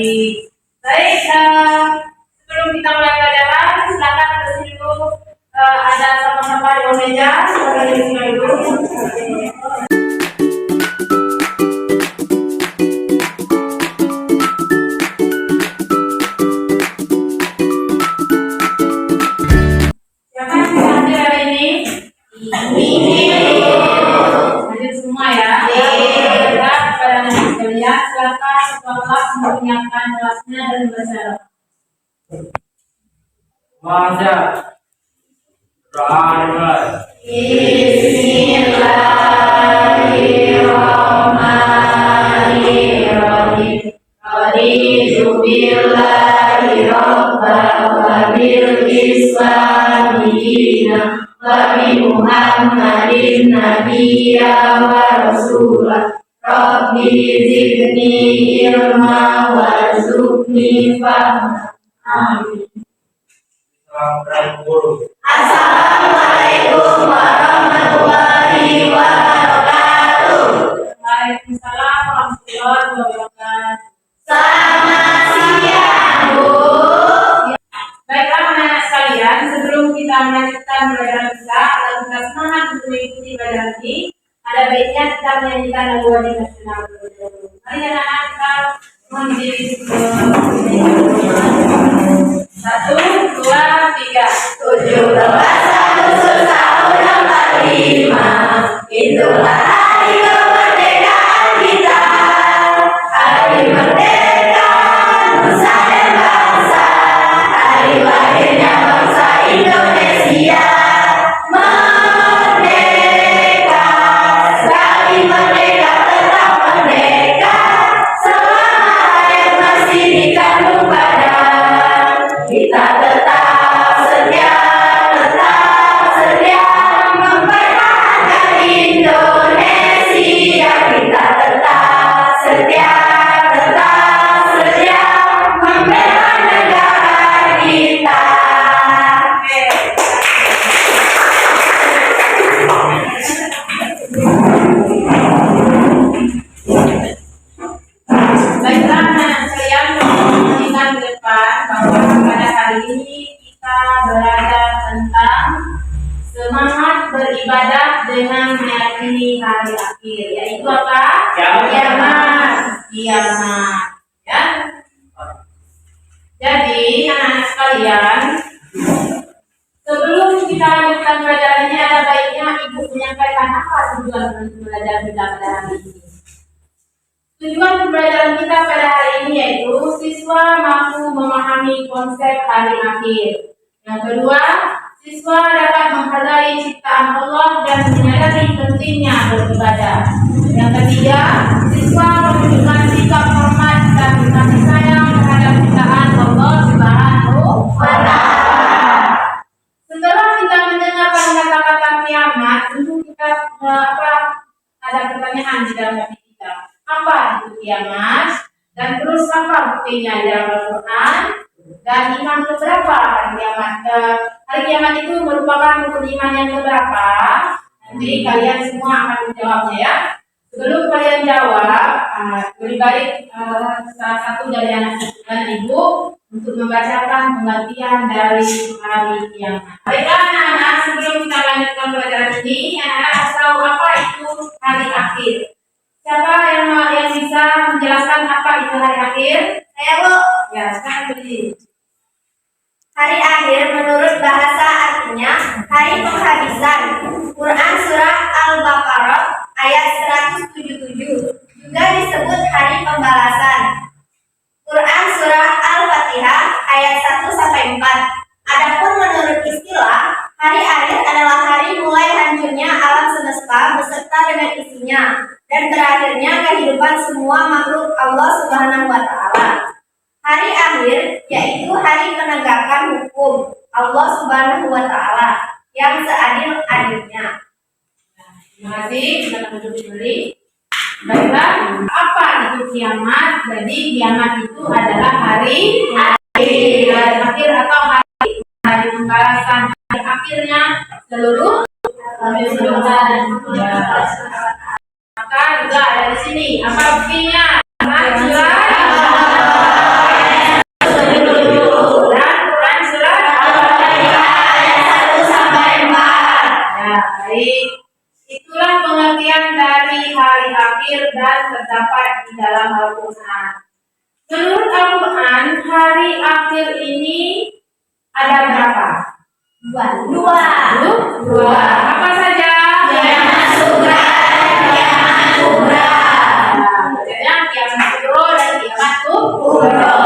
Baik. Baik, sebelum kita mulai pelajaran, silakan bersih dulu. Ada sama-sama di bawah meja, silakan bersih dulu. Siapa yang bisa hadir hari ini? Hadir semua ya. Kepada anak sekalian, silakan ketua kelas menyiapkan kelasnya dan bersyarat. Wajah Bismillahirrahmanirrahim. Raditu billahi rabban wa bil islami dinan wa bi Muhammadin nabiyya wa rasulah. Rabbi zidni ilma warzuqni fahma. Amin. Assalamualaikum warahmatullahi wabarakatuh. Waalaikumsalam warahmatullahi wabarakatuh. Selamat siang, Bu. Baiklah anak-anak sekalian, sebelum kita melanjutkan pelajaran kita, agar kita semangat untuk mengikuti pelajaran ini, ada baiknya kita menyanyikan lagu wajib nasional terlebih dahulu. Mari anak-anak kita berdiri. 1, 2, 3. 17 Agustus tahun 45, itulah hari kemerdekaan kita. Hari merdeka nusa dan bangsa, hari lahirnya bangsa Indonesia. Merdeka, sekali merdeka tetap merdeka, selama rakyat masih dikandung badan. Kita tetap setia mempertahankan Indonesia. Kita tetap setia membela negara kita. Baiklah anak sekalian, kita ke depan bahwa pada hari ini kita belajar tentang semangat beribadah dengan meyakini hari akhir, yaitu apa? Kiamat. Ya. Jadi anak-anak sekalian, sebelum kita lanjutkan pelajaran ini, ada baiknya Ibu menyampaikan apa tujuan belajar kita pada hari ini. Tujuan pembelajaran kita pada hari ini yaitu siswa mampu memahami konsep hari akhir. Yang kedua, siswa dapat menghargai ciptaan Allah dan menyadari pentingnya beribadah. Yang ketiga, siswa menunjukkan sikap hormat dan kasih sayang terhadap ciptaan Allah Subhanahu wa Ta'ala. Setelah kita mendengarkan kata-kata kiamat, tentu kita ada pertanyaan di dalam hati kita. Apa itu kiamat? Dan terus apa buktinya di dalam Al-Quran? Dan iman keberapa hari kiamat? Hari kiamat itu merupakan rukun iman yang keberapa? Nanti kalian semua akan menjawabnya ya. Sebelum kalian jawab, lebih baik salah satu dari anak dan ibu untuk membacakan pengertian dari hari kiamat. Baiklah anak-anak, sebelum kita lanjutkan pelajaran ini, anak-anak harus tahu apa itu hari akhir. Siapa yang bisa menjelaskan apa itu hari akhir? Saya, Bu. Ya, sekarang berdiri. Hari akhir menurut bahasa artinya hari penghabisan. Quran surah Al-Baqarah ayat 177 juga disebut hari pembalasan. Quran surah Al-Fatihah ayat 1-4. Adapun menurut istilah, hari akhir adalah hari mulai hancurnya alam semesta beserta dengan isinya dan berakhirnya kehidupan semua makhluk Allah Subhanahu wa Ta'ala. Hari akhir yaitu hari penegakan hukum Allah Subhanahu wa Ta'ala yang seadil-adilnya. Terima kasih, kita duduk kembali. Baiklah, apa itu kiamat? Jadi kiamat itu adalah hari akhir atau hari pembalasan, hari akhirnya seluruh kehidupan. Maka juga ada di sini apa buktinya? terdapat di dalam Al-Quran. Menurut Al-Quran, hari akhir ini ada berapa? Dua. Apa saja? Kiamat Sugra dan Kiamat Kubra. Bacanya kiamat sugro dan kiamat Kubra.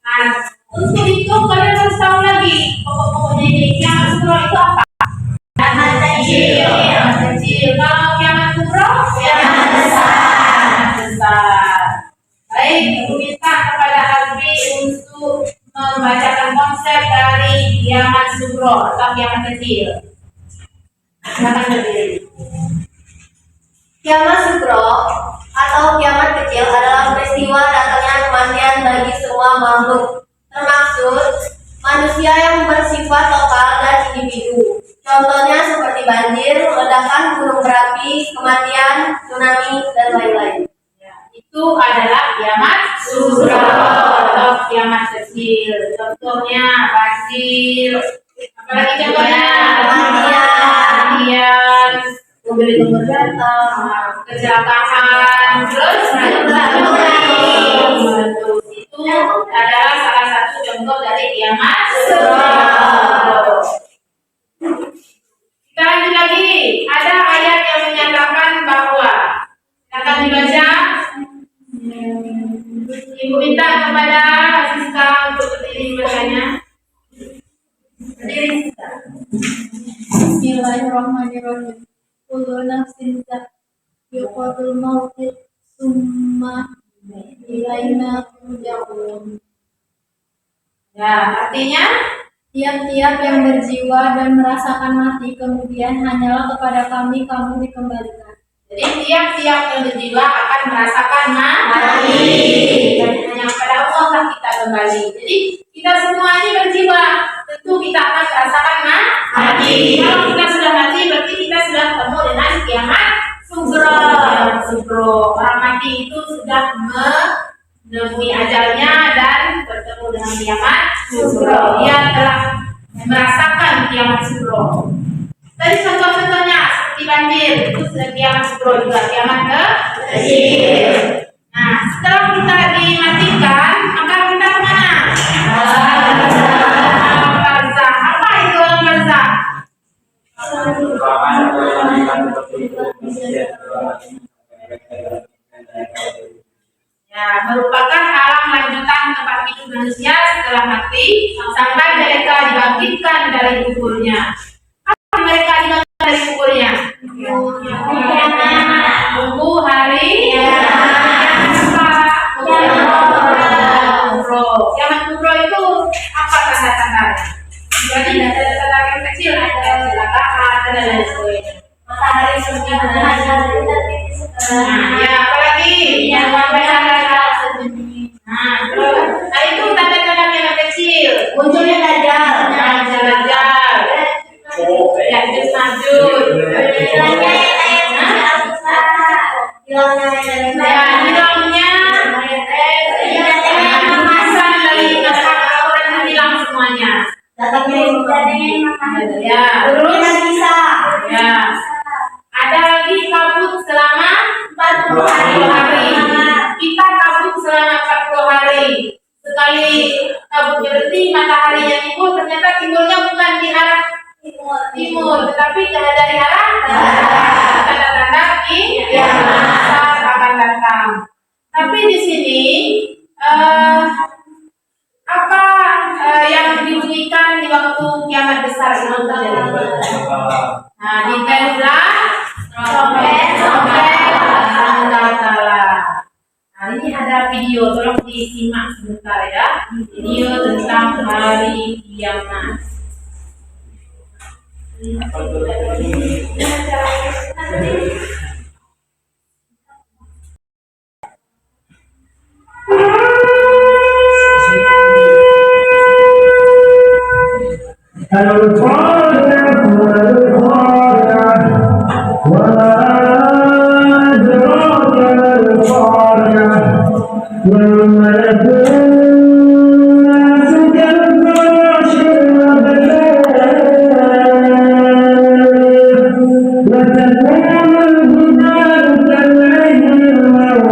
Nah, untuk itu kalian harus tahu lagi pokok-pokoknya ini. Kiamat sugro itu apa? Kiamat kecil. Kalau kiamat kubro, Kiamat besar. Baik, ibu minta kepada Albi untuk membacakan konsep dari kiamat sugro atau kiamat kecil. Silakan berdiri. Kiamat Sugro atau kiamat kecil adalah peristiwa datangnya kematian bagi semua makhluk, termaksud manusia yang bersifat lokal dan individu. Contohnya seperti banjir, ledakan gunung berapi, kematian, tsunami, dan lain-lain. Ya, itu adalah kiamat sugro atau kiamat kecil. Contohnya banjir. Apalagi contohnya? Kematian, mobil itu datang, kecelakaan, terus itu adalah salah satu contoh dari kiamat sugro. Kita lanjut lagi. Ada ayat yang menyatakan bahwa akan dibaca. Ibu minta kepada Siska untuk berdiri membacanya. Berdiri Siska. Bismillahirrahmanirrahim. Kullu nafsin dha'iqatul maut summa ilaina turja'un. Ya, artinya Tiap-tiap yang berjiwa dan merasakan mati kemudian hanyalah kepada kami kamu dikembalikan. jadi tiap-tiap yang berjiwa akan merasakan mati. Dan hanya kepada Allah lah kita kembali. Jadi kita semua ini berjiwa, tentu kita akan merasakan mati. Kalau kita sudah mati, berarti kita sudah ketemu dengan kiamat sugro. Orang mati itu sudah menemui ajalnya dan bertemu dengan kiamat sugro. Dia telah merasakan kiamat sugro. Tadi contoh-contohnya seperti banjir, itu sudah kiamat sugro juga, kiamat kecil. Nah, setelah kita dimatikan, maka kita kemana? Barzakh. Apa itu alam barzakh? Ya, merupakan alam lanjutan tempat hidup manusia setelah mati sampai mereka dibangkitkan dari kuburnya. Apa mereka dibangkitkan dari kuburnya? Tunggu hari kiamat kubro itu apa tanda-tandanya? Jadi ada tanda-tanda yang kecil, ada kecelakaan, dan lain sebagainya. Matahari sudah Nah, ya apalagi yang nah itu tanda-tanda kiamat kecil. munculnya Dajjal. Dajjal. Ya, Majud. Hilangnya kemasan dari masyarakat orang yang hilang semuanya. Ya, terus ya. Ada lagi kabut selama 40 hari. Kita kabut selama 40 hari. Sekali kabut berhenti, mataharinya timbul, ternyata timbulnya bukan di arah timur, tetapi dari arah barat. Tanda-tanda kiamat akan datang. Tapi di sini apa yang dibunyikan di waktu kiamat besar itu terjadi? Nah, detaillah trompet Allah Ta'ala. Nah, ini ada video, tolong disimak sebentar ya. Video tentang hari kiamat. وتكون الجبال كالعهن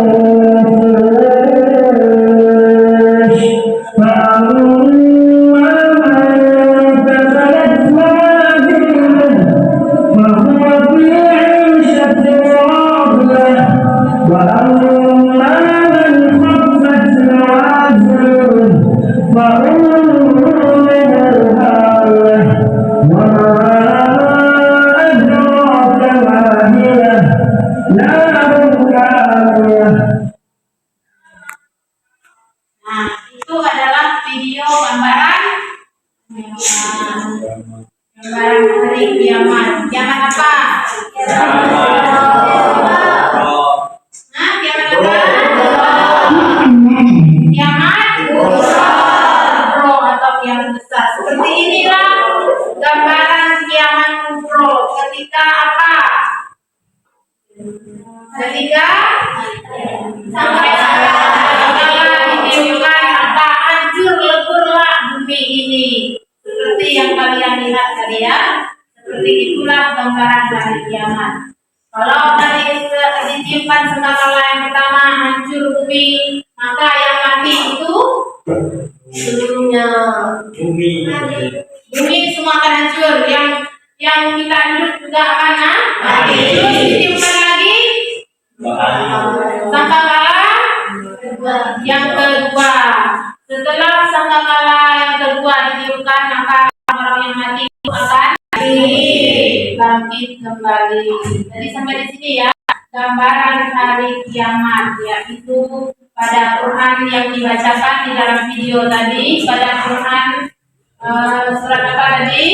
gambaran hari kiamat. Kiamat apa? Nah, kiamat apa? Kiamat kubro atau kiamat besar. Seperti inilah gambaran kiamat kubro. Ketika apa? Ketika sangkakala ditiupkan maka hancur leburlah bumi ini. Seperti yang kalian lihat tadi ya. Seperti itulah gambaran hari kiamat. Kalau tadi ditiupkan sangkakala yang pertama hancur bumi, maka yang mati itu seluruhnya bumi semua akan hancur. Yang kita hidup juga akan mati. Terus ditiupkan lagi sangkakala yang kedua. Setelah sangkakala yang kedua ditiupkan, maka orang yang mati itu akan bangkit kembali. Jadi sampai di sini ya gambaran hari kiamat, yaitu pada Quran yang dibacakan di dalam video tadi, pada Quran surat apa tadi?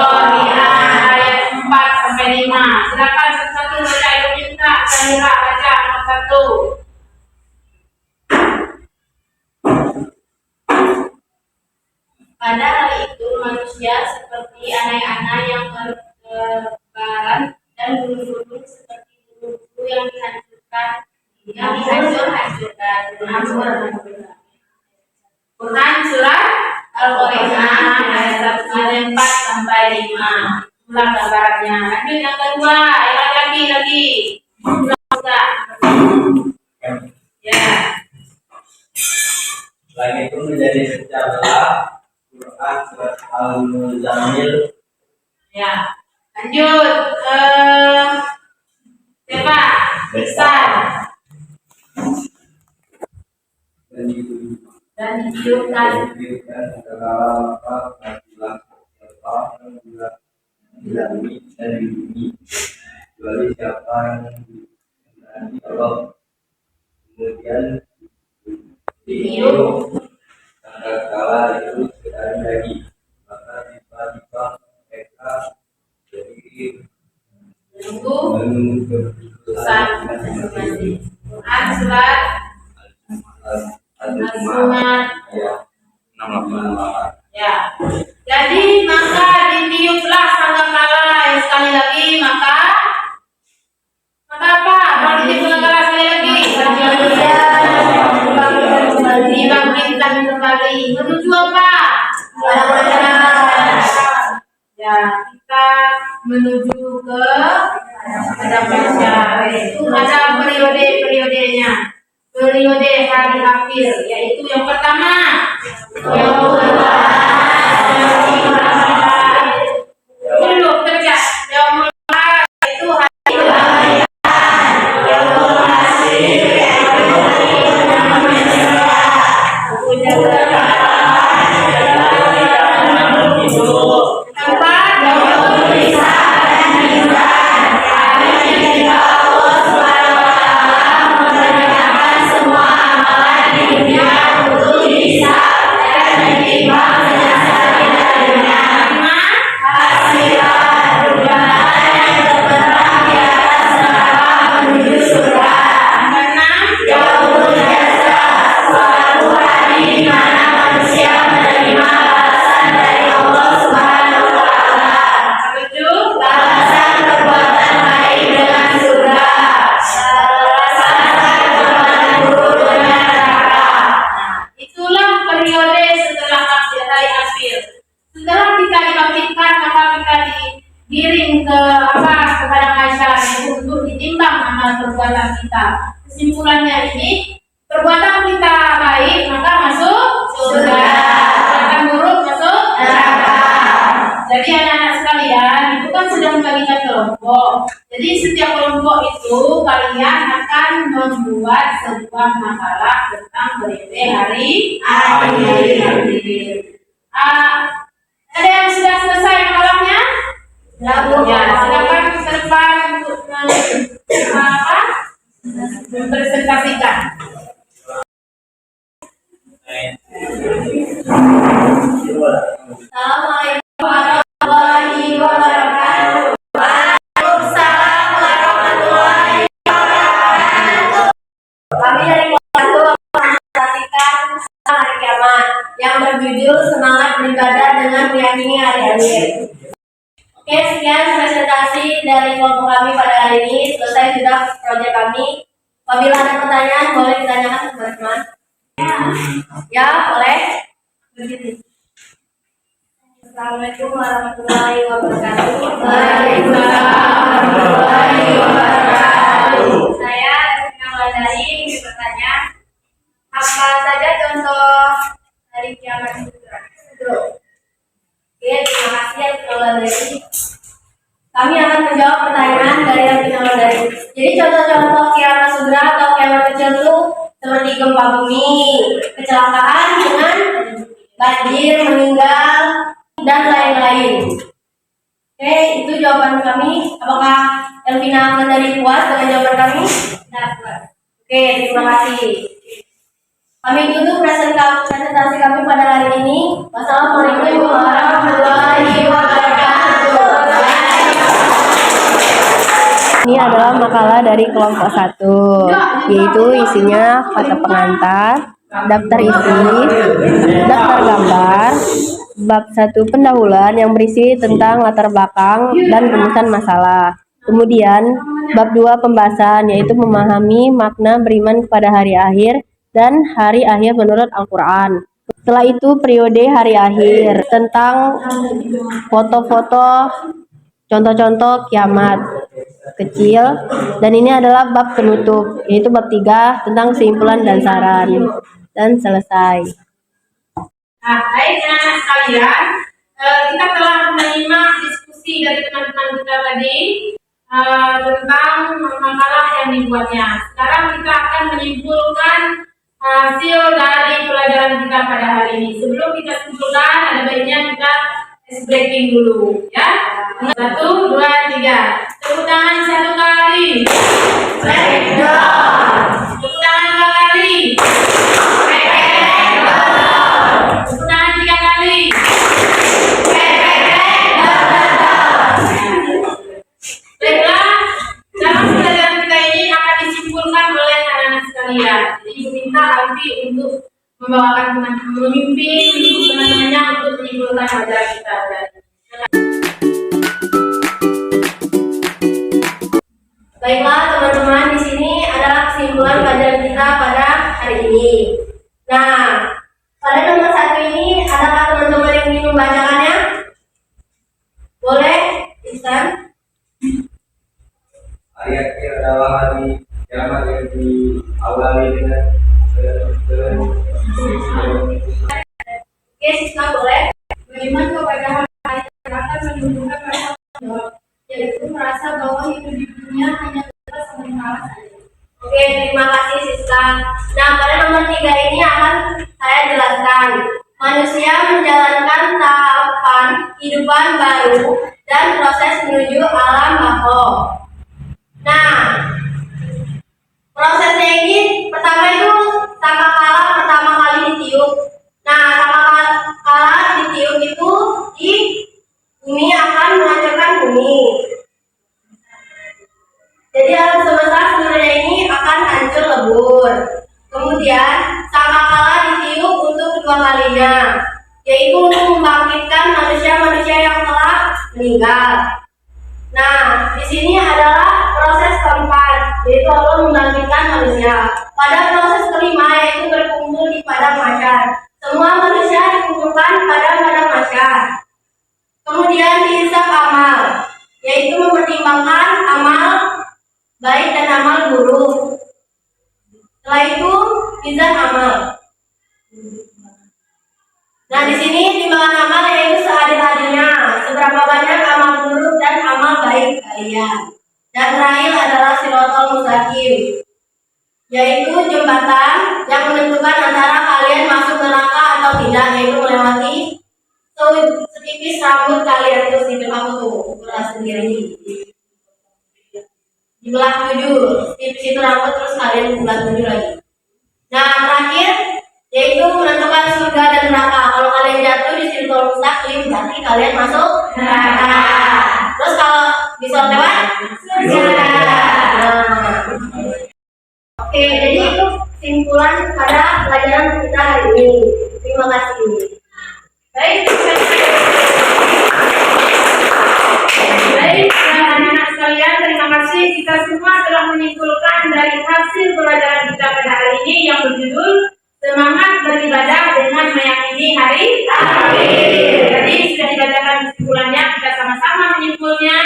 Al-Qari'ah ayat 4 sampai 5. Silakan satu-satu baca, Ibu minta Zahira baca nomor 1. Pada hari itu manusia seperti anak-anak yang bertebaran dan gunung-gunung seperti gunung yang dihancurkan. Quran surat Al-Qari'ah ayat 4 sampai 5. Ulang gambarannya. Lanjut yang kedua, lagi. Ya. Selain itu menjadi pecah belah Quran surat Al-Muzammil. Ya. Lanjut siapa? Besar. Dan ditiupkan segala maka matilah siapa yang dilami dan di bumi kecuali siapa yang dikehendaki Allah. Kemudian ditiup sangkakala itu sekali lagi, maka tiba-tiba mereka berdiri menunggu keputusan masing-masing. Quran surat Al-Zumar ayat 68. ya. Jadi maka ditiuplah sangkakala yang sekali lagi, maka apa? Kalau ditiup sangkakala sekali lagi, dibangkitkan kembali menuju apa? Ya, kita menuju ke hadapannya. Itu ada periode-periodenya. Periode hari akhir, yaitu yang pertama dulu kerja Yaumul Ahad, itu hari perbuatan kita. Kesimpulannya ini, perbuatan kita baik maka masuk surga, perbuatan buruk masuk neraka. Jadi anak-anak sekalian, itu kan sudah membagikan kelompok. Jadi setiap kelompok itu kalian akan membuat sebuah makalah tentang periode hari akhir. Ada yang sudah selesai makalahnya? Ya, silakan ke depan untuk mempresentasikan. ini hari akhir. Oke, sekian presentasi dari kelompok kami pada hari ini. Selesai sudah proyek kami. Apabila ada pertanyaan, boleh ditanyakan ke teman-teman. Ya, boleh. Assalamualaikum warahmatullahi wabarakatuh. Waalaikumsalam warahmatullahi wabarakatuh. Saya Nawandari ingin bertanya, apa saja contoh dari kiamat sutra? Oke, terima kasih yang Nawandari. Kami akan menjawab pertanyaan dari yang Nawandari. Jadi contoh-contoh kiamat sutra atau kiamat kecil itu seperti gempa bumi, kecelakaan dengan banjir, meninggal, dan lain-lain. Oke, itu jawaban kami. Apakah Elvina Nawandari puas dengan jawaban kami? Tidak puas. Oke, terima kasih. Kami tutup presentasi kami pada hari ini. Wassalamualaikum warahmatullahi wabarakatuh. Ini adalah makalah dari kelompok 1, yaitu isinya kata pengantar, daftar isi, daftar gambar, bab 1 pendahuluan yang berisi tentang latar belakang dan rumusan masalah. Kemudian bab 2 pembahasan, yaitu memahami makna beriman kepada hari akhir dan hari akhir menurut Al-Quran. Setelah itu periode hari akhir tentang foto-foto, contoh-contoh kiamat kecil, dan ini adalah bab penutup, yaitu bab 3 tentang kesimpulan dan saran, dan selesai. Nah, baik anak-anak sekalian, kita telah menerima diskusi dari teman-teman kita tadi tentang makalah yang dibuatnya. Sekarang kita akan menyimpulkan hasil dari pelajaran kita pada hari ini. Sebelum kita simpulkan, ada baiknya kita breaking dulu, ya. 1, 2, 3. Tepuk tangan 1 kali. Tepuk tangan 2 kali. Tepuk tangan 3 kali. Baiklah, dalam pelajaran kita ini akan disimpulkan oleh anak-anak sekalian. Jadi Ibu minta Alfi untuk membawakan memimpin teman-temannya untuk menyimpulkan pelajaran kita. Baiklah teman-teman, di sini adalah kesimpulan pelajaran kita pada hari ini. Nah, pada nomor 1 ini, adakah teman-teman yang ingin membacakannya? Boleh, Ihsan? Hari akhir adalah hari kiamat yang diawali dengan Oke, Siska boleh. Beriman kepada hari akhir akan menunjukkan rasa jawab, yaitu merasa bahwa hidup di dunia hanya dapat sementara saja. Oke, terima kasih Siska. Nah, pada nomor 3 ini akan saya jelaskan. Manusia menjalankan tahapan kehidupan baru dan proses menuju alam barzakh. Nah, prosesnya ini pertama itu sangkakala pertama kali ditiup. Nah, sangkakala ditiup itu di bumi akan menghancurkan bumi. Jadi alam semesta sebenarnya ini akan hancur lebur. Kemudian sangkakala ditiup untuk kedua kalinya, yaitu untuk membangkitkan manusia-manusia yang telah meninggal. Nah, di sini adalah proses keempat, yaitu Allah membangkitkan manusia. Pada proses kelima, yaitu berkumpul di padang mahsyar. Semua manusia dikumpulkan pada padang mahsyar. Kemudian dihisab amal, yaitu mempertimbangkan amal baik dan amal buruk. Setelah itu mizan amal. Nah, di sini timbangan amal yaitu seadil-adilnya, seberapa banyak amal buruk dan amal baik kalian. Dan terakhir adalah siratal mustaqim, yaitu jembatan yang menentukan antara kalian masuk neraka atau tidak, yaitu melewati setipis rambut kalian. Terus di aku tuh belah sendiri di belah 7, setipis itu rambut, terus kalian belah 7 lagi. Nah, terakhir yaitu menentukan surga dan neraka. Kalau kalian jatuh di siratal mustaqim, berarti kalian masuk neraka. Terus kalau bisa lewat surga. Oke, jadi itu kesimpulan pada pelajaran kita hari ini. Terima kasih. Baik, kita semua telah menyimpulkan dari hasil pelajaran kita pada hari ini yang berjudul Semangat Beribadah dengan Meyakini Hari Akhir. Jadi sudah dibacakan kesimpulannya, kita sama-sama menyimpulnya.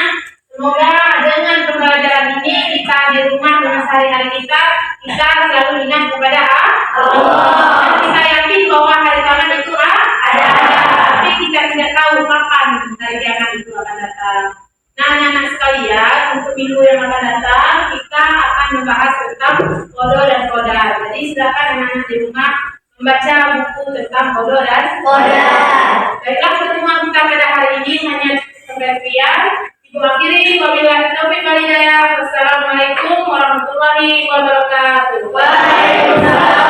Semoga dengan pembelajaran ini kita di rumah dengan sehari-hari kita selalu ingat kepada Allah. Dan kita yakin bahwa hari kiamat itu ada, tapi kita tidak tahu kapan hari kiamat itu akan datang. Nah, anak-anak sekalian, untuk minggu yang akan datang kita akan membahas tentang qada dan qadar. Jadi silakan anak-anak di rumah membaca buku tentang qada dan qadar. Baiklah, pertemuan kita pada hari ini hanya sampai sekian. Ibu akhiri, wabillahi taufiq wal hidayah. Wassalamualaikum warahmatullahi wabarakatuh. Waalaikumsalam.